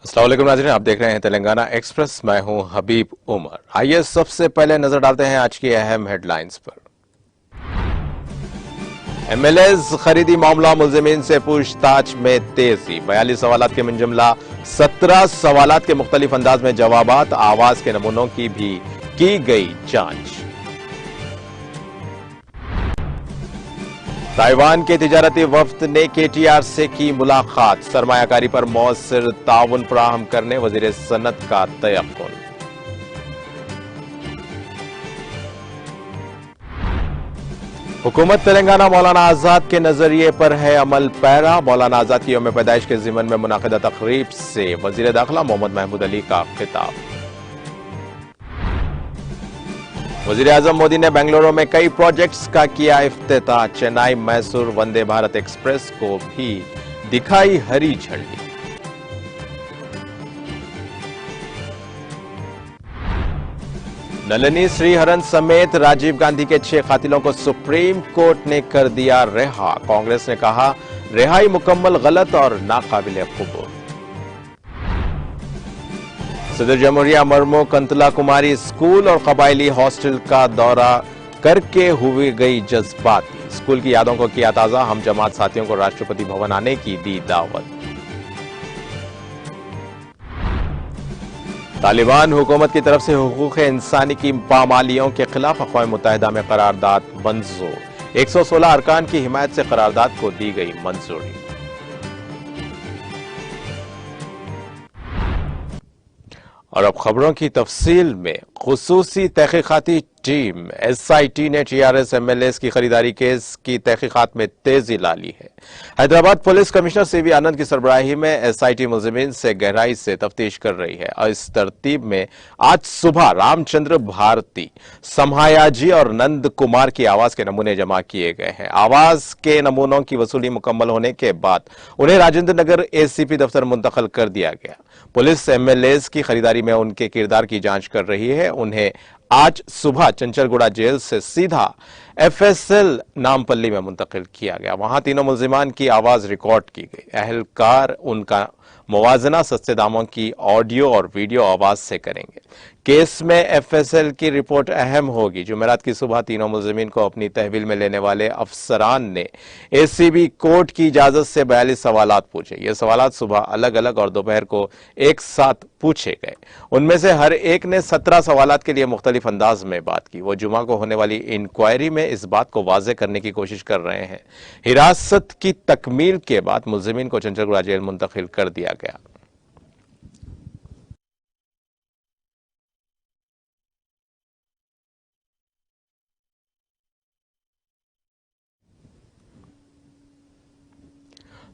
अस्सलाम वालेकुम नाज़रीन, आप देख रहे हैं तेलंगाना एक्सप्रेस। मैं हूं हबीब उमर। आइए सबसे पहले नजर डालते हैं आज की अहम हेडलाइंस पर। एमएलएस खरीदी मामला, मुलजिमीन से पूछताछ में तेजी। 42 सवालात के मिनजुमला 17 सवालात के मुख्तलिफ अंदाज में जवाबात, आवाज के नमूनों की भी की गई जांच। ताइवान के तिजारती वफ्द ने केटीआर से की मुलाकात, सरमायाकारी पर मौसर ताउन फराहम करने वजीर सनत का तयक्कुन। हुकूमत तेलंगाना मौलाना आजाद के नजरिए पर है अमल पैरा। मौलाना आजाद की यौम पैदाइश के ज़िमन में मुनाकिदा तकरीब से वजीर दाखिला मोहम्मद महमूद अली का खिताब। वजीर आजम मोदी ने बेंगलुरु में कई प्रोजेक्ट्स का किया इफ्तिताह। चेन्नई मैसूर वंदे भारत एक्सप्रेस को भी दिखाई हरी झंडी। नलिनी श्रीहरन समेत राजीव गांधी के 6 कातिलों को सुप्रीम कोर्ट ने कर दिया रिहा। कांग्रेस ने कहा रिहाई मुकम्मल गलत और नाकाबिले कबूल। सदर जमहूरिया मर्मो कंतला कुमारी स्कूल और कबायली हॉस्टल का दौरा करके हुई गई जज्बाती। स्कूल की यादों को किया ताजा, हम जमात साथियों को राष्ट्रपति भवन आने की दी दावत। तालिबान हुकूमत की तरफ से हुकूक इंसानी की पामालियों के खिलाफ अक़वाम मुत्तहिदा में करारदाद मंजूर। 116 अरकान की हिमायत से करारदाद को दी गई मंजूरी। और अब खबरों की तफसील में, खुसूसी तहकीकाती टीम एसआईटी ने टीआरएस एमएलएस की खरीदारी केस की तहकीकात में तेजी ला ली है। हैदराबाद पुलिस कमिश्नर सीवी आनंद की सरबराही में एसआईटी मुलजिमीन से गहराई से तफ्तीश कर रही है और इस तरतीब में आज सुबह रामचंद्र भारती, समहायाजी और नंद कुमार की आवाज के नमूने जमा किए गए हैं। आवाज के नमूनों की वसूली मुकम्मल होने के बाद उन्हें राजेंद्र नगर एसीपी दफ्तर मुंतकिल कर दिया गया। पुलिस एमएलएस की खरीदारी में उनके किरदार की जांच कर रही है। उन्हें आज सुबह चंचलगुड़ा जेल से सीधा एफएसएल नामपल्ली में मुंतकिल किया गया। वहां तीनों मुलजिमान की आवाज रिकॉर्ड की गई। अहलकार उनका मुवाजना सस्ते दामों की ऑडियो और वीडियो आवाज से करेंगे। केस में एफएसएल की रिपोर्ट अहम होगी। जुमेरात की सुबह तीनों मुलजिमीन को अपनी तहवील में लेने वाले अफसरान ने एसीबी कोर्ट की इजाजत से 42 सवालात पूछे। ये सवालात सुबह अलग अलग और दोपहर को एक साथ पूछे गए। उनमें से हर एक ने 17 सवालात के लिए मुख्तलिफ अंदाज में बात की। वो जुमा को होने वाली इंक्वायरी में इस बात को वाज़ेह करने की कोशिश कर रहे हैं। हिरासत की तकमील के बाद मुलजिमीन को चंचलगुड़ा जेल मुंतकिल कर दिया गया।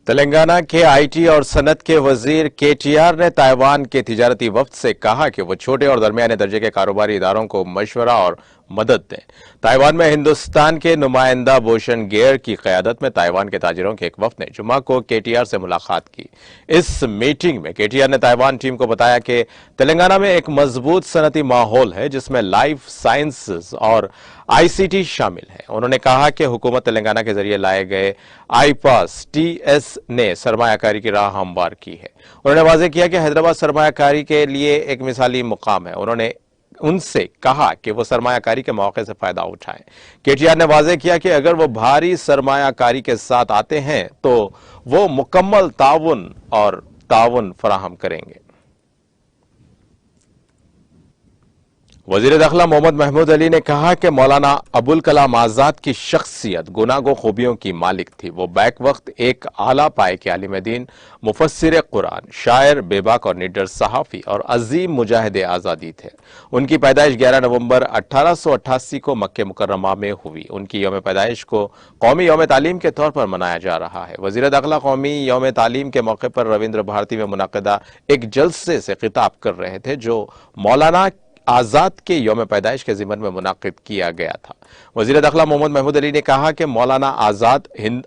तेलंगाना के आईटी और सनत के वजीर केटीआर ने ताइवान के तिजारती वफ्द से कहा कि वो छोटे और दरमियाने दर्जे के कारोबारी इदारों को मशवरा और मदद दें। ताइवान में हिंदुस्तान के नुमाइंदा भूषण गेयर की क़यादत में ताइवान के ताजिरों के एक वफ्द ने जुमा को केटीआर से मुलाकात की। इस मीटिंग में केटीआर ने ताइवान टीम को बताया कि तेलंगाना में एक मजबूत सनती माहौल है जिसमें लाइफ साइंसेज और आईसीटी शामिल है। उन्होंने कहा कि हुकूमत तेलंगाना के जरिए लाए गए आईपास टीएस ने सरमायाकारी की राह हमवार की है। उन्होंने वाज़ेह किया कि हैदराबाद सरमायाकारी के लिए एक मिसाली मुकाम है। उन्होंने उनसे कहा कि वो सरमायाकारी के मौके से फायदा उठाएं। केटीआर ने वाज़ेह किया कि अगर वो भारी सरमायाकारी के साथ आते हैं तो वो मुकम्मल ताउन फराहम करेंगे। वजीर दाखिला मोहम्मद महमूद अली ने कहा कि मौलाना अबुल कलाम आजाद की शख्सियत गुनागो खूबियों की मालिक थी। वो बैक वक्त एक आला पाए के आलिम दीन, मुफस्सिर कुरान, शायर, बेबाक और निडर सहाफ़ी और अजीम मुजाहिद आज़ादी थे। उनकी पैदाइश 11 नवंबर 1888 को मक्के मुकर्रमा में हुई। उनकी यौम पैदाइश को कौमी यौम तालीम के तौर पर मनाया जा रहा है। वजीर दाखिला कौमी यौम तालीम के मौके पर रविंद्र भारती में मुनाकिदा एक जलसे से खिताब कर रहे थे जो मौलाना آزاد کے یوم پیدائش کے ضمن میں منعقد کیا گیا تھا۔ وزیر داخلہ محمد محمود علی نے کہا کہ مولانا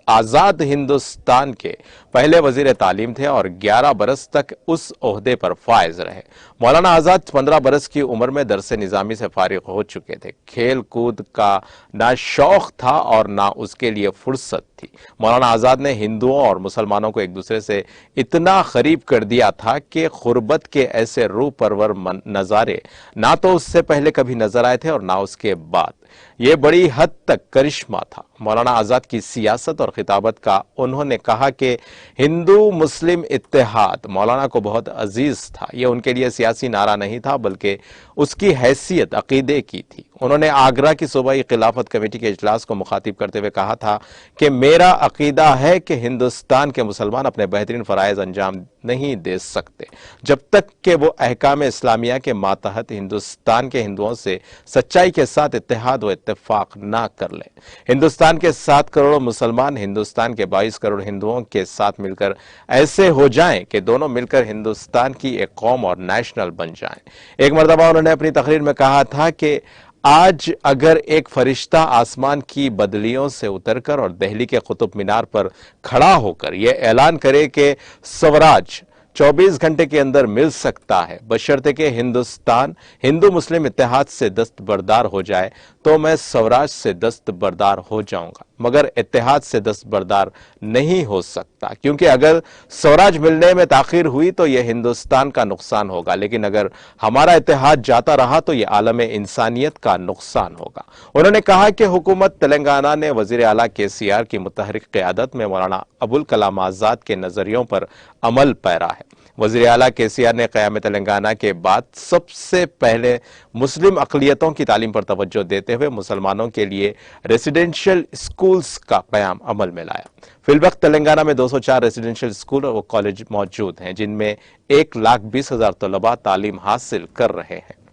آزاد ہندوستان کے پہلے وزیر تعلیم تھے اور 11 برس تک اس عہدے پر فائز رہے۔ مولانا آزاد 15 برس کی عمر میں درس نظامی سے فارغ ہو چکے تھے۔ کھیل کود کا نہ شوق تھا اور نہ اس کے لیے فرصت تھی۔ مولانا آزاد نے ہندوؤں اور مسلمانوں کو ایک دوسرے سے اتنا قریب کر دیا تھا کہ غربت کے ایسے روح پرور نظارے نہ تو اس سے پہلے کبھی نظر آئے تھے اور نہ اس کے بعد۔ یہ بڑی حد تک کرشمہ تھا۔ مولانا آزاد کی سیاست اور خطابت کا انہوں نے کہا کہ ہندو مسلم اتحاد مولانا کو بہت عزیز تھا۔ یہ ان کے لیے سیاسی نعرہ نہیں تھا بلکہ اس کی حیثیت عقیدے کی تھی۔ انہوں نے آگرہ کی صوبائی خلافت کمیٹی کے اجلاس کو مخاطب کرتے ہوئے کہا تھا کہ میرا عقیدہ ہے کہ ہندوستان کے مسلمان اپنے بہترین فرائض انجام نہیں دے سکتے جب تک کہ وہ احکام اسلامیہ کے ماتحت ہندوستان کے ہندوؤں سے سچائی کے ساتھ اتحاد و اتفاق نہ کر لیں۔ ہندوستان کے 7 کروڑ مسلمان ہندوستان کے 22 کروڑ ہندوؤں کے ساتھ مل کر ایسے ہو جائیں کہ دونوں مل کر ہندوستان کی ایک قوم اور نیشنل بن جائیں۔ ایک مرتبہ انہوں نے اپنی تقریر میں کہا تھا کہ آج اگر ایک فرشتہ آسمان کی بدلیوں سے اتر کر اور دہلی کے قطب مینار پر کھڑا ہو کر یہ اعلان کرے کہ سوراج 24 گھنٹے کے اندر مل سکتا ہے بشرطے کہ ہندوستان ہندو مسلم اتحاد سے دستبردار ہو جائے تو میں سوراج سے دستبردار ہو جاؤں گا، مگر اتحاد سے دستبردار نہیں ہو سکتا، کیونکہ اگر سوراج ملنے میں تاخیر ہوئی تو یہ ہندوستان کا نقصان ہوگا، لیکن اگر ہمارا اتحاد جاتا رہا تو یہ عالم انسانیت کا نقصان ہوگا۔ انہوں نے کہا کہ حکومت تلنگانہ نے وزیر اعلیٰ KCR کی متحرک قیادت میں مولانا ابوالکلام آزاد کے نظریوں پر عمل پیرا ہے۔ وزیر اعلیٰ KCR نے قیام تلنگانہ کے بعد سب سے پہلے مسلم اقلیتوں کی تعلیم پر توجہ دیتے ہوئے مسلمانوں کے لیے ریزیڈنشل اسکولز کا قیام عمل میں لایا۔ فی الوقت تلنگانہ میں 204 ریزیڈنشل اسکول اور کالج موجود ہیں جن میں 1,20,000 طلباء تعلیم حاصل کر رہے ہیں۔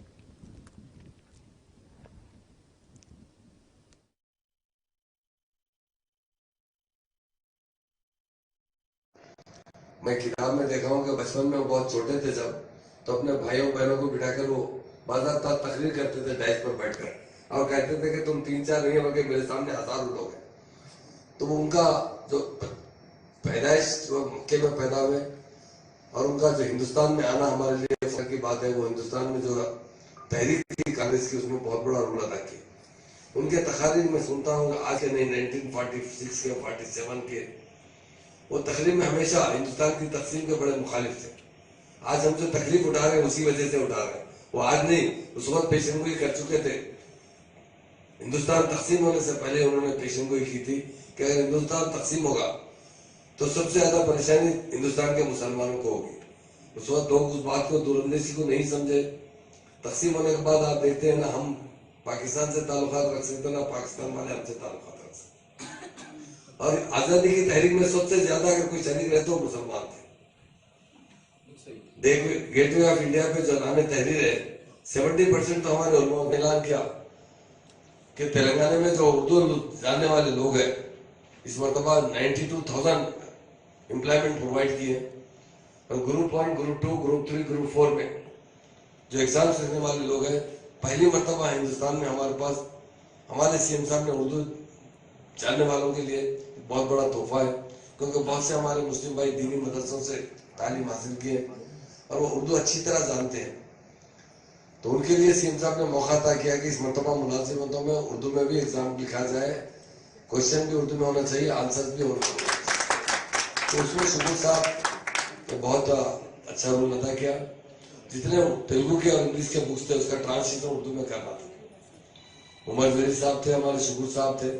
میں کتاب میں دیکھا ہوں کہ بچپن میں بہت چھوٹے تھے جب تو اپنے بھائیوں بہنوں کو بٹھا کر وہ باضابطہ تقریر کرتے تھے ڈائس پر بیٹھ کر اور کہتے تھے کہ تم 3-4 نہیں بلکہ میرے سامنے 1000 لوگ ہیں۔ تو وہ ان کا جو پیدائش جو مکے میں پیدا ہوئے اور ان کا جو ہندوستان میں آنا ہمارے لیے فخر کی بات ہے، وہ ہندوستان میں جو تحریک تھی کانگریس کی اس میں بہت بڑا رول ادا کیا۔ ان کے تقاریر میں سنتا ہوں کہ آج کے نہیں 1946 کے 47 کے وہ تقریر میں ہمیشہ ہندوستان کی تقسیم کے بڑے مخالف تھے۔ آج ہم جو تکلیف اٹھا رہے ہیں اسی وجہ سے اٹھا رہے ہیں، وہ آج نہیں، اس وقت پیشن گوئی کر چکے تھے۔ ہندوستان تقسیم ہونے سے پہلے انہوں نے پیشن گوئی کی تھی کہ اگر ہندوستان تقسیم ہوگا تو سب سے زیادہ پریشانی ہندوستان کے مسلمانوں کو ہوگی۔ اس وقت لوگ اس بات کو دور اندیشی کو نہیں سمجھے۔ تقسیم ہونے کے بعد آپ دیکھتے ہیں نا ہم پاکستان سے تعلقات رکھ سکتے ہیں، نہ پاکستان والے ہم سے تعلقات رکھ سکتے۔ اور آزادی کی تحریک میں سب سے زیادہ اگر کوئی شریک رہے تو مسلمان تھے۔ گیٹ وے آف انڈیا پہ جو نام تحریر ہے 70% تو ہمارے علماء نے اعلان کیا کہ تلنگانہ میں جو اردو جاننے والے لوگ ہیں اس مرتبہ 92,000 امپلائمنٹ پرووائڈ کیے، اور گروپ 1 گروپ 2 گروپ 3 گروپ 4 میں جو ایگزامس لکھنے والے لوگ ہیں پہلی مرتبہ ہندوستان میں ہمارے پاس ہمارے CM صاحب نے اردو جاننے والوں کے لیے بہت بڑا تحفہ ہے، کیونکہ بہت سے ہمارے مسلم بھائی دینی مدرسوں سے تعلیم حاصل کیے اور وہ اردو اچھی طرح جانتے ہیں، تو ان کے لیے CM صاحب نے موقع عطا کیا کہ اس مرتبہ ملازمتوں میں اردو میں بھی ایگزام لکھا جائے، کوشچن بھی اردو میں ہونا چاہیے، آنسر بھی ہونا چاہیے۔ تو اس میں شکور صاحب نے بہت اچھا رول ادا کیا۔ جتنے تیلگو کے اور انگلش کے بکس تھے اس کا ٹرانسلیشن اردو میں کرنا تھا۔ عمر زیری صاحب تھے، ہمارے شکور صاحب تھے،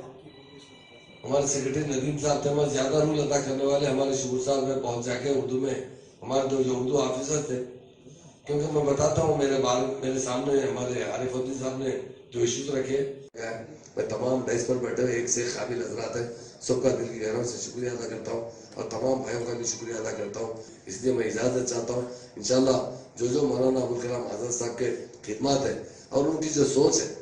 ہمارے سیکرٹری ندیم صاحب تھے، ہمارے زیادہ رول ادا کرنے والے ہمارے شکور صاحب میں پہنچ جا کے اردو میں ہمارے جو اردو آفیسر تھے، کیونکہ میں بتاتا ہوں میرے سامنے ہمارے عارف الدین صاحب نے جو ایشوز رکھے، میں تمام ڈائس پر بیٹھے ایک سے قابل حضرات ہیں، سب کا دل کی گہرائیوں سے شکریہ ادا کرتا ہوں اور تمام بھائیوں کا بھی شکریہ ادا کرتا ہوں۔ اس لیے میں اجازت چاہتا ہوں، انشاءاللہ جو مولانا ابوالکلام آزاد صاحب کے خدمات ہیں اور ان کی جو سوچ ہے،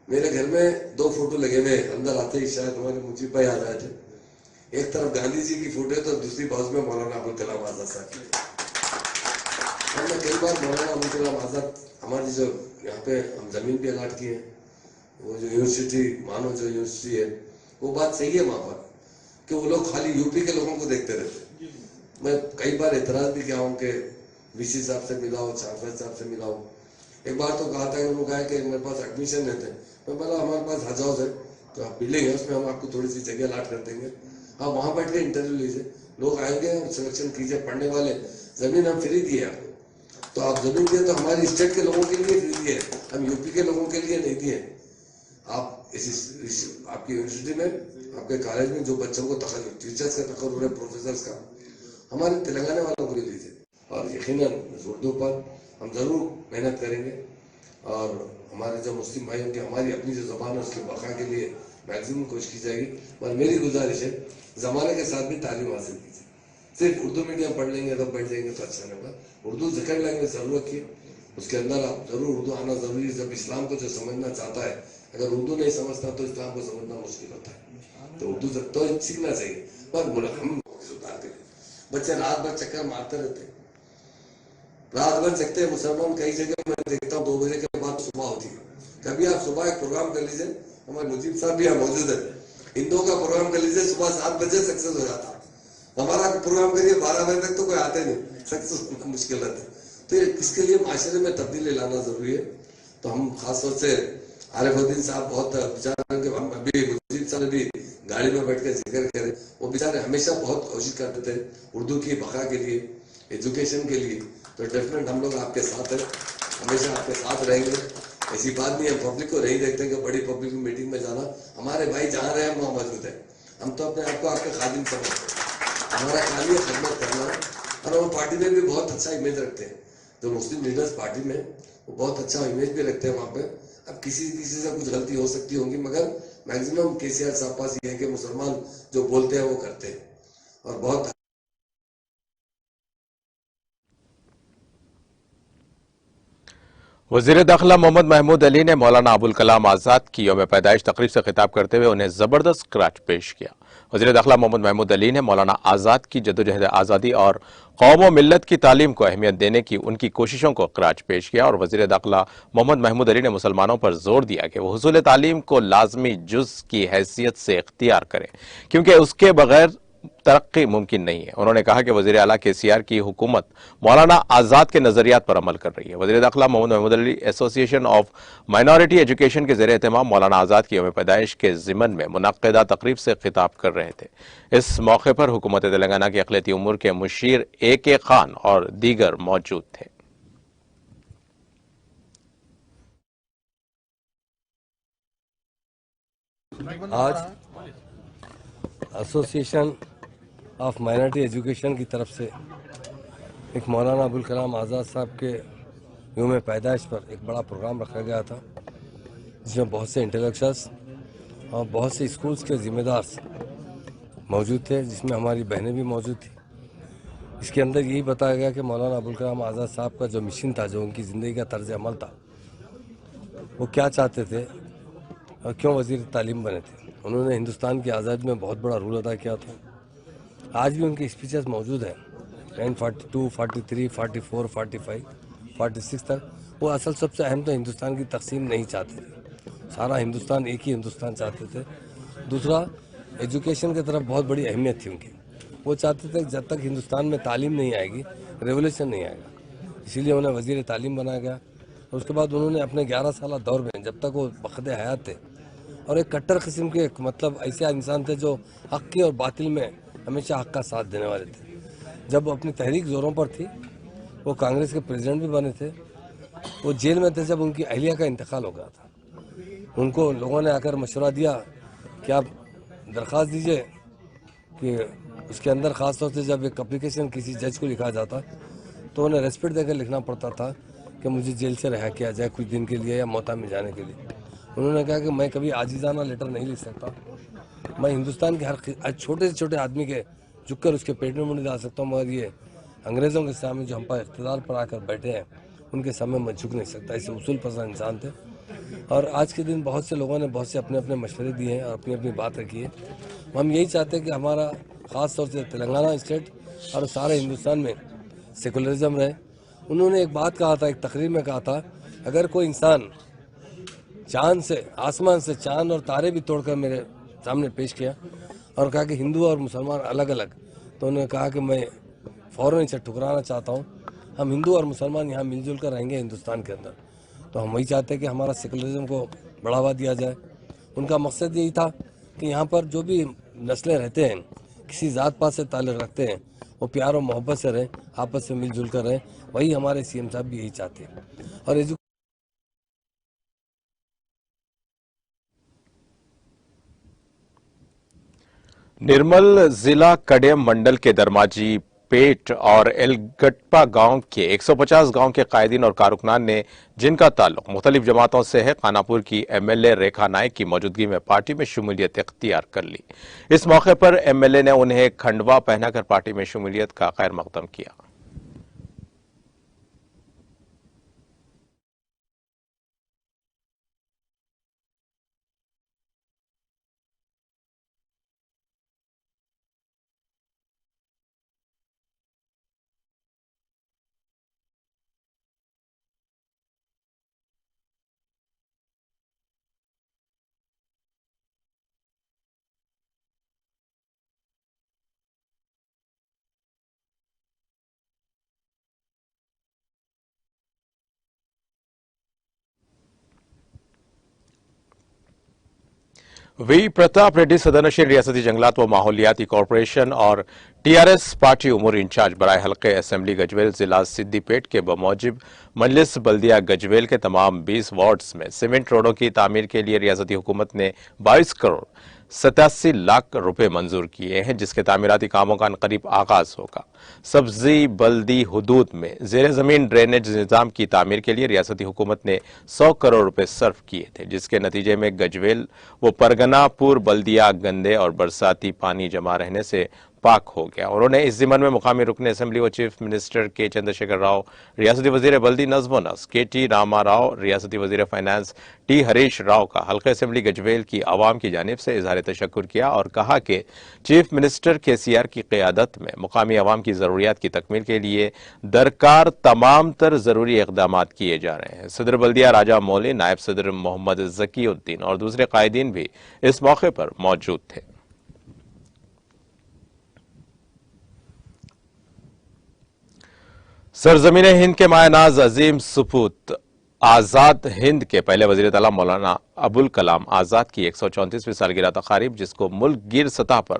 میرے گھر میں 2 فوٹو لگے ہوئے، اندر آتے ہی شاید ہمارے مجیب بھائی آ جائے تھے، ایک طرف گاندھی جی کی فوٹو ہے تو دوسری باز میں مولانا ابوالکلام آزاد صاحب کی، हमने कई बार मौलाना अबुल कलाम आज़ाद हमारी जो यहाँ पे हम जमीन भी अलाट की है, वो जो यूनिवर्सिटी मानो जो यूनिवर्सिटी है, वो बात सही है वहाँ पर कि वो लोग खाली यूपी के लोगों को देखते रहते। मैं कई बार एतराज भी किया हूँ कि वीसी साहब से मिलाओ, चांसलर साहब से मिलाओ। एक बार तो कहा था, उन्होंने कहा कि मेरे पास एडमिशन नहीं थे। मैं बोला हमारे पास हज हाउस है, तो आप बिल्डिंग है, उसमें हम आपको थोड़ी सी जगह अलाट कर देंगे, आप वहाँ बैठ के इंटरव्यू लीजिए, लोग आएंगे और सिलेक्शन कीजिए, पढ़ने वाले। जमीन हम फ्री दिए आपको, तो आप जमीन दिए तो हमारी स्टेट के लोगों के लिए फ्री दिए, हम यूपी के लोगों के लिए नहीं दिए। आप आपकी यूनिवर्सिटी में, आपके कॉलेज में जो बच्चों को टीचर्स का तकर्रुर है, प्रोफेसर्स का, हमारे तेलंगाना वालों को भी दीजिए। और यकीनन उर्दू पर हम जरूर मेहनत करेंगे और हमारे जो मुस्लिम भाइयों की हमारी अपनी जो ज़बान है उसके बका के लिए मैक्सिमम कोशिश की जाएगी। और मेरी गुजारिश है, ज़माने के साथ भी तालीम हासिल कीजिए। सिर्फ उर्दू मीडियम पढ़ लेंगे तो बैठ जाएंगे तो अच्छा नहीं होगा। उर्दू सेकंड लैंग्वेज जरूर रखिए, उसके अंदर आप जरूर उर्दू आना जरूरी है। जब इस्लाम को जो समझना चाहता है, अगर उर्दू नहीं समझता तो इस्लाम को समझना मुश्किल होता है। तो उर्दू तो सीखना चाहिए। पर हम सुधारते बच्चे रात भर चक्कर मारते रहते हैं, रात भर जगते हैं। मुसलमान कई जगह मैं देखता हूँ 2 बजे के बाद सुबह होती है। कभी आप सुबह एक प्रोग्राम कर लीजिए, हमारे मुजीब साहब भी यहाँ मौजूद है, हिंदुओं का प्रोग्राम कर लीजिए, सुबह 7 बजे सक्सेस हो जाता है। हमारा प्रोग्राम करिए 12 बजे तक तो कोई आते नहीं, सक्सेस होना मुश्किल रहता है। तो इसके लिए माशरे में तब्दीली लाना जरूरी है। तो हम खासतौर से आरिफुद्दीन साहब बहुत बेचारे, हम अभी मुजीब साहब भी गाड़ी में बैठ कर जिक्र करें, वो बेचारे हमेशा बहुत कोशिश करते थे उर्दू की बका के लिए, एजुकेशन के लिए। तो डेफिनेट हम लोग आपके साथ हैं, हमेशा आपके साथ रहेंगे। ऐसी बात नहीं है, पब्लिक को नहीं देखते कि बड़ी पब्लिक मीटिंग में जाना, हमारे भाई जहाँ रहे हम वहाँ मौजूद है। हम तो अपने आप को आपके खादिम समझते हैं, हमारा काम ये खिदमत करना है। और हम पार्टी में भी बहुत अच्छा इमेज रखते हैं, जो मुस्लिम लीडर्स पार्टी में वो बहुत अच्छा इमेज भी रखते हैं वहाँ पे। अब किसी से कुछ गलती हो सकती होगी, मगर मैक्सिमम केसीआर साहब पास ये है कि मुसलमान जो बोलते हैं वो करते हैं। और बहुत वज़ीर दाखिला मोहम्मद महमूद अली ने मौलाना अबुल कलाम आज़ाद की यौम पैदाइश तकरीब से खिताब करते हुए उन्हें ज़बरदस्त स्क्रैच पेश किया। वज़ीर दाखिला मोहम्मद महमूद अली ने मौलाना आज़ाद की जदोजहद आज़ादी और कौम व मिल्लत की तालीम को अहमियत देने की उनकी कोशिशों को स्क्रैच पेश किया। और वज़ीर दाखिला मोहम्मद महमूद अली ने मुसलमानों पर जोर दिया कि वो हुसूल तालीम को लाजमी जुज़ की हैसियत से इख्तियार करें, क्योंकि उसके बगैर तरक्की मुमकिन नहीं है। उन्होंने कहा कि वज़ीर आला केसीआर की हुकूमत मौलाना आज़ाद के नजरियात पर अमल कर रही है। वज़ीर दाखिला Mohammad Mahmood Ali association of minority education के ज़ेर एहतमाम मौलाना आज़ाद की यौम पैदाइश के ज़िमन में मुनक्किदा तकरीब से खिताब कर रहे थे। इस मौके पर हुकूमत तेलंगाना के अक़लियती उमूर के मुशीर AK खान और दीगर मौजूद थे। आज एसोसिएशन ऑफ माइनॉरिटी एजुकेशन की तरफ से एक मौलाना अबुल कलाम आज़ाद साहब के यौम पैदाइश पर एक बड़ा प्रोग्राम रखा गया था, जिसमें बहुत से इंटेलेक्चुअल्स और बहुत से स्कूल्स के ज़िम्मेदार मौजूद थे, जिसमें हमारी बहनें भी मौजूद थी। इसके अंदर यही बताया गया कि मौलाना अबुल कलाम आज़ाद साहब का जो मिशन था, जो उनकी ज़िंदगी का तर्ज अमल था, वो क्या चाहते थे और क्यों वज़ीर तालीम बने थे। उन्होंने हिंदुस्तान की आज़ादी में बहुत बड़ा रोल अदा किया था। आज भी उनकी स्पीचेस मौजूद हैं 942, 43, 44, 45, 46 तक। वो असल सबसे अहम तो हिंदुस्तान की तकसीम नहीं चाहते थे, सारा हिंदुस्तान एक ही हिंदुस्तान चाहते थे। दूसरा, एजुकेशन की तरफ बहुत बड़ी अहमियत थी उनकी। वो चाहते थे कि जब तक हिंदुस्तान में तालीम नहीं आएगी, रेवोल्यूशन नहीं आएगा। इसीलिए उन्हें वज़ीर तालीम बनाया गया। और उसके बाद उन्होंने अपने 11 साल दौर में, जब तक वो बखद हयात थे, और एक कट्टर किस्म के मतलब ऐसे इंसान थे जो हक़ की और बातिल में हमेशा हक़ का साथ देने वाले थे। जब वो अपनी तहरीक ज़ोरों पर थी, वो कांग्रेस के प्रेसिडेंट भी बने थे। वो जेल में थे जब उनकी अहलिया का इंतकाल हो गया था। उनको लोगों ने आकर मशवरा दिया कि आप दरख्वास्त दीजिए कि उसके अंदर ख़ास तौर से जब एक एप्लीकेशन किसी जज को लिखा जाता तो उन्हें रेस्पेक्ट देकर लिखना पड़ता था कि मुझे जेल से रिहा किया जाए कुछ दिन के लिए या मौता में जाने के लिए। उन्होंने कहा कि मैं कभी आजीज़ाना लेटर नहीं लिख सकता, मैं हिंदुस्तान के हर छोटे से छोटे आदमी के झुककर उसके पेट में मुंह डाल सकता हूँ, मगर ये अंग्रेज़ों के सामने जो हम पर इक़्तिदार पर आकर बैठे हैं उनके सामने मैं झुक नहीं सकता। ऐसे उसूल पसंद इंसान थे। और आज के दिन बहुत से लोगों ने बहुत से अपने अपने मशवरे दिए हैं और अपनी अपनी बात रखी है। हम यही चाहते हैं कि हमारा ख़ास तौर से तेलंगाना स्टेट और सारे हिंदुस्तान में सेकुलरिज्म रहे انہوں نے ایک بات کہا تھا، ایک تقریر میں کہا تھا، اگر کوئی انسان چاند سے، آسمان سے چاند اور تارے بھی توڑ کر میرے سامنے پیش کیا اور کہا کہ ہندو اور مسلمان الگ الگ، تو انہوں نے کہا کہ میں فوراً اسے ٹھکرانا چاہتا ہوں. ہم ہندو اور مسلمان یہاں مل جل کر رہیں گے ہندوستان کے اندر، تو ہم وہی چاہتے ہیں کہ ہمارا سیکولرزم کو بڑھاوا دیا جائے. ان کا مقصد یہی تھا کہ یہاں پر جو بھی نسلیں رہتے ہیں، کسی ذات پات سے تعلق رکھتے ہیں، وہ پیار و محبت سے رہیں، آپس میں مل جل کر رہیں. وہی ہمارے سی ایم صاحب بھی یہی چاہتے ہیں. اور نرمل ضلع کڈیم منڈل کے درماجی پیٹ اور ایلگٹپا گاؤں کے 150 گاؤں کے قائدین اور کارکنان نے، جن کا تعلق مختلف جماعتوں سے ہے، خاناپور کی M L A Rekha Naik کی موجودگی میں پارٹی میں شمولیت اختیار کر لی. اس موقع پر ایم ایل اے نے انہیں کھنڈوا پہنا کر پارٹی میں شمولیت کا خیر مقدم کیا. وی پرتاپ ریڈی صدرنشین ریاستی جنگلات و ماحولیاتی کارپوریشن اور ٹی آر ایس پارٹی امور انچارج برائے حلقے اسمبلی گجویل ضلع سدی پیٹ کے بموجب مجلس بلدیہ گجویل کے تمام 20 وارڈز میں سیمنٹ روڈوں کی تعمیر کے لیے ریاستی حکومت نے 22 کروڑ 87 لاکھ روپے منظور کیے ہیں، جس کے تعمیراتی کاموں کا عنقریب آغاز ہوگا. سبزی بلدی حدود میں زیر زمین ڈرینیج نظام کی تعمیر کے لیے ریاستی حکومت نے 100 کروڑ روپے صرف کیے تھے، جس کے نتیجے میں گجویل و پرگنا پور بلدیہ گندے اور برساتی پانی جمع رہنے سے پاک ہو گیا. انہوں نے اس ضمن میں مقامی رکن اسمبلی و چیف منسٹر کے چندر شیکھر راؤ، ریاستی وزیر بلدی نظم و نسق کے ٹی راما راؤ، ریاستی وزیر فائنانس ٹی ہریش راؤ کا حلقہ اسمبلی گجویل کی عوام کی جانب سے اظہار تشکر کیا اور کہا کہ چیف منسٹر کے سی آر کی قیادت میں مقامی عوام کی ضروریات کی تکمیل کے لیے درکار تمام تر ضروری اقدامات کیے جا رہے ہیں. صدر بلدیہ راجہ مولی، نائب صدر محمد ذکی الدین اور دوسرے قائدین بھی اس موقع پر موجود تھے. سرزمین ہند کے مایہ ناز عظیم سپوت آزاد ہند کے پہلے وزیر اعلیٰ مولانا ابوالکلام آزاد کی 134ویں سالگرہ تقاریب، جس کو ملک گیر سطح پر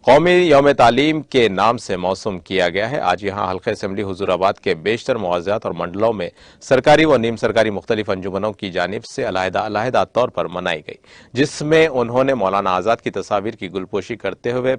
قومی یوم تعلیم کے نام سے موسوم کیا گیا ہے، آج یہاں حلقہ اسمبلی حضور آباد کے بیشتر مواضعات اور منڈلوں میں سرکاری و نیم سرکاری مختلف انجمنوں کی جانب سے علیحدہ طور پر منائی گئی، جس میں انہوں نے مولانا آزاد کی تصاویر کی گلپوشی کرتے ہوئے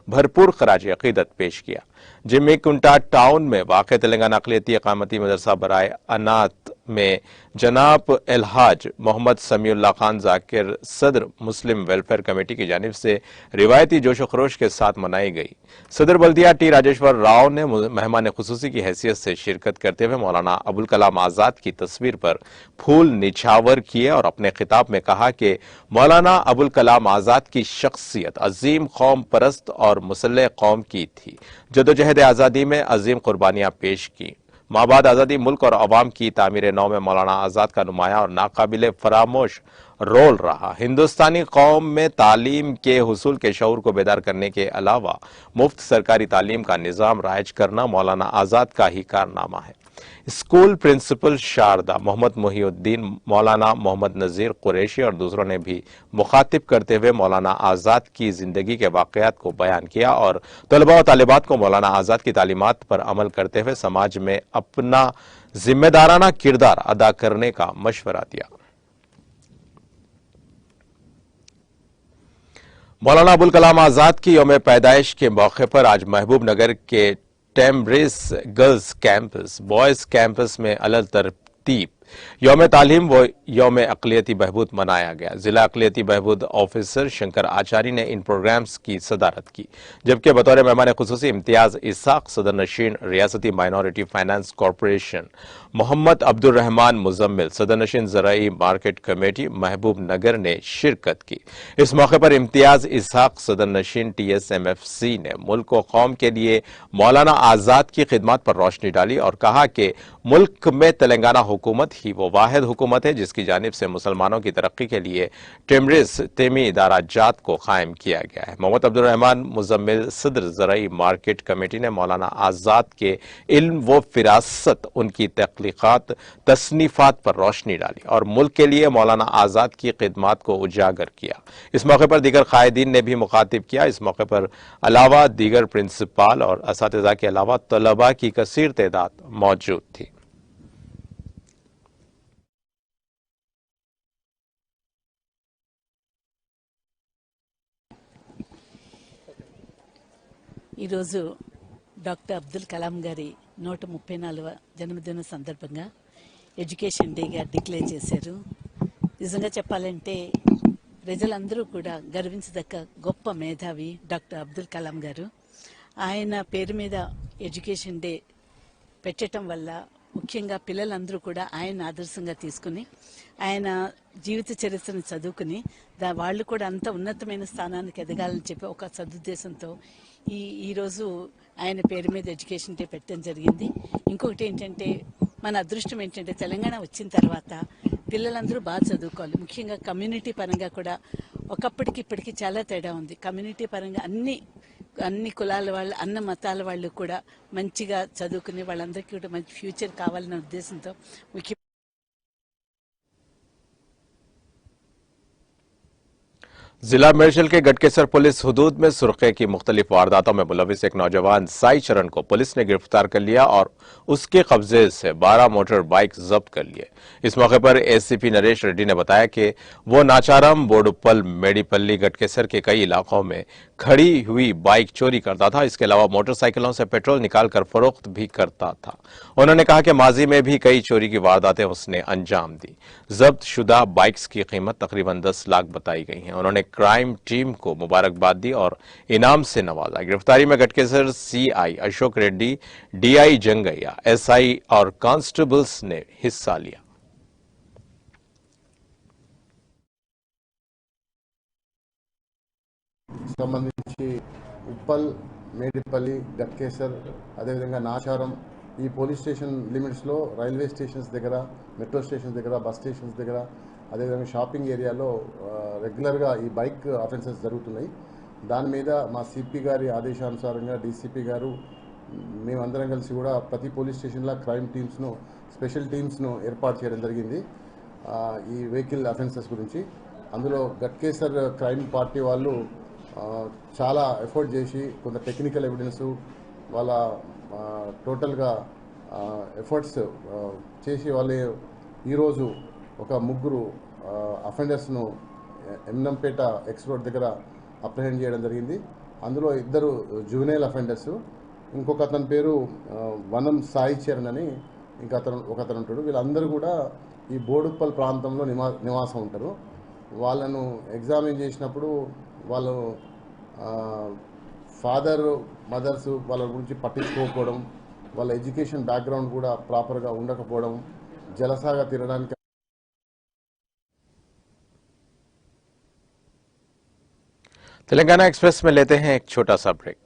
بھرپور خراج عقیدت پیش کیا. جمی کنٹا ٹاؤن میں واقع تلنگانہ اقلیتی اقامتی مدرسہ برائے انات میں جناب الحاج محمد سمیع اللہ خان ذاکر صدر مسلم ویلفیئر کمیٹی کی جانب سے روایتی جوش و خروش کے ساتھ منائی گئی. صدر بلدیہ ٹی راجیشور راؤ نے مہمان خصوصی کی حیثیت سے شرکت کرتے ہوئے مولانا ابوالکلام آزاد کی تصویر پر پھول نچھاور کیے اور اپنے خطاب میں کہا کہ مولانا ابوالکلام آزاد کی شخصیت عظیم قوم پرست اور مسلح قوم کی تھی، جدوجہد آزادی میں عظیم قربانیاں پیش کی. مابعد آزادی ملک اور عوام کی تعمیر نو میں مولانا آزاد کا نمایاں اور ناقابل فراموش رول رہا. ہندوستانی قوم میں تعلیم کے حصول کے شعور کو بیدار کرنے کے علاوہ مفت سرکاری تعلیم کا نظام رائج کرنا مولانا آزاد کا ہی کارنامہ ہے. اسکول پرنسپل شاردا محمد محی الدین، مولانا محمد نذیر قریشی اور دوسروں نے بھی مخاطب کرتے ہوئے مولانا آزاد کی زندگی کے واقعات کو بیان کیا اور طلباء و طالبات کو مولانا آزاد کی تعلیمات پر عمل کرتے ہوئے سماج میں اپنا ذمہ دارانہ کردار ادا کرنے کا مشورہ دیا. مولانا ابوالکلام آزاد کی یوم پیدائش کے موقع پر آج محبوب نگر کے ٹیمبریز گرلز کیمپس، بوائز کیمپس میں علل ترتیب यौम तालीम व यौम अक़लियती बहबूद मनाया गया। जिला अक़लियती बहबूद ऑफिसर शंकर आचार्य ने इन प्रोग्राम्स की सदारत की, जबकि बतौर मेहमान खुसूसी इम्तियाज इसाक सदर नशीन रियासती minority finance corporation, Mohammad Abdurrahman Muzammil सदर नशीन ज़राई मार्केट कमेटी महबूब नगर ने शिरकत की। इस मौके पर इम्तियाज इसाक सदर नशीन TSMFC ने मुल्क व कौम के लिए मौलाना आज़ाद की खिदमत पर रोशनी डाली और कहा कि मुल्क में तेलंगाना हुकूमत ही वो वाहिद हुकूमत है जिसकी जानिब से मुसलमानों की तरक्की के लिए टिमरिस तेमी इदारा जात को कायम किया गया है। मोहम्मद अब्दुर्रहमान मुजम्मिल सदर ज़राई मार्केट कमेटी ने मौलाना आज़ाद के इल्म व फिरासत, उनकी तख्लीक़ात, तसनीफ़ात पर रोशनी डाली और मुल्क के लिए मौलाना आज़ाद की खिदमत को उजागर किया। इस मौके पर दीगर कायदीन ने भी मुखातिब किया। इस मौके पर अलावा दीगर प्रिंसिपाल और असातिज़ा के अलावा तलबा की कसीर तादाद मौजूद थी। ఈరోజు డాక్టర్ అబ్దుల్ కలాం గారి 134వ జన్మదిన సందర్భంగా ఎడ్యుకేషన్ డేగా డిక్లేర్ చేశారు. నిజంగా చెప్పాలంటే ప్రజలందరూ కూడా గర్వించదగ్గ గొప్ప మేధావి డాక్టర్ అబ్దుల్ కలాం గారు. ఆయన పేరు మీద ఎడ్యుకేషన్ డే పెట్టడం వల్ల ముఖ్యంగా పిల్లలందరూ కూడా ఆయన ఆదర్శంగా తీసుకుని ఆయన జీవిత చరిత్రను చదువుకుని వాళ్ళు కూడా అంత ఉన్నతమైన స్థానానికి ఎదగాలని చెప్పి ఒక సదుద్దేశంతో ఈరోజు ఆయన పేరు మీద ఎడ్యుకేషన్ డే పెట్టడం జరిగింది. ఇంకొకటి ఏంటంటే మన అదృష్టం ఏంటంటే తెలంగాణ వచ్చిన తర్వాత పిల్లలందరూ బాగా చదువుకోవాలి. ముఖ్యంగా కమ్యూనిటీ పరంగా కూడా ఒకప్పటికి ఇప్పటికి చాలా తేడా ఉంది. కమ్యూనిటీ పరంగా అన్ని కులాల వాళ్ళు, అన్న మతాల వాళ్ళు కూడా మంచిగా చదువుకుని వాళ్ళందరికీ కూడా మంచి ఫ్యూచర్ కావాలన్న ఉద్దేశంతో ముఖ్య जिला मेरशल के गटकेसर पुलिस हुदूद में सुरखे की मुख्तलिफ वारदातों में मुलविस एक नौजवान साई चरण को पुलिस ने गिरफ्तार कर लिया और उसके कब्जे से 12 मोटर बाइक जब्त कर लिए। इस मौके पर ACP नरेश रेड्डी ने बताया कि वो नाचारम, बोडुप्पल, मेडीपल्ली, गटकेसर के कई इलाकों में खड़ी हुई बाइक चोरी करता था। इसके अलावा मोटरसाइकिलों से पेट्रोल निकालकर फरोख्त भी करता था। उन्होंने कहा कि माजी में भी कई चोरी की वारदातें उसने अंजाम दी। जब्त शुदा बाइक्स की कीमत तकरीबन 10 लाख बताई गई है। उन्होंने क्राइम टीम को मुबारकबाद दी और इनाम से नवाजा। गिरफ्तारी में Ghatkesar CI Ashok Reddy, DI Jangaiah, SI और कांस्टेबल्स ने हिस्सा लिया। సంబంధించి ఉప్పల్, మేడిపల్లి, గట్కేసర్, అదేవిధంగా నాచారం ఈ పోలీస్ స్టేషన్ లిమిట్స్లో రైల్వే స్టేషన్స్ దగ్గర, మెట్రో స్టేషన్స్ దగ్గర, బస్ స్టేషన్స్ దగ్గర, అదేవిధంగా షాపింగ్ ఏరియాలో రెగ్యులర్గా ఈ బైక్ అఫెన్సెస్ జరుగుతున్నాయి. దాని మీద మా CP గారి ఆదేశానుసారంగా DCP గారు మేమందరం కలిసి కూడా ప్రతి పోలీస్ స్టేషన్లో క్రైమ్ టీమ్స్ను, స్పెషల్ టీమ్స్ను ఏర్పాటు చేయడం జరిగింది ఈ వెహికల్ అఫెన్సెస్ గురించి. అందులో గట్కేసర్ క్రైమ్ పార్టీ వాళ్ళు చాలా ఎఫర్ట్ చేసి కొంత టెక్నికల్ ఎవిడెన్సు వాళ్ళ టోటల్గా ఎఫర్ట్స్ చేసి వాళ్ళు ఈరోజు ఒక ముగ్గురు అఫెండర్స్ను ఎమ్నంపేట ఎక్స్ రోడ్ దగ్గర అప్రహెండ్ చేయడం జరిగింది. అందులో ఇద్దరు జువెనైల్ అఫెండర్స్, ఇంకొక అతని పేరు వనం సాయి చరణ్ అని ఒకతను ఉంటాడు. వీళ్ళందరూ కూడా ఈ బోడుప్పల్ ప్రాంతంలో నివాసం ఉంటారు. వాళ్ళను ఎగ్జామిన్ చేసినప్పుడు వాళ్ళు ఫాదర్, మదర్స్ వాళ్ళ గురించి పట్టించుకోకపోవడం, వాళ్ళ ఎడ్యుకేషన్ బ్యాక్గ్రౌండ్ కూడా ప్రాపర్గా ఉండకపోవడం, జలసాగా తిరగడానికి तेलंगाना एक्सप्रेस में लेते हैं एक छोटा सा ब्रेक।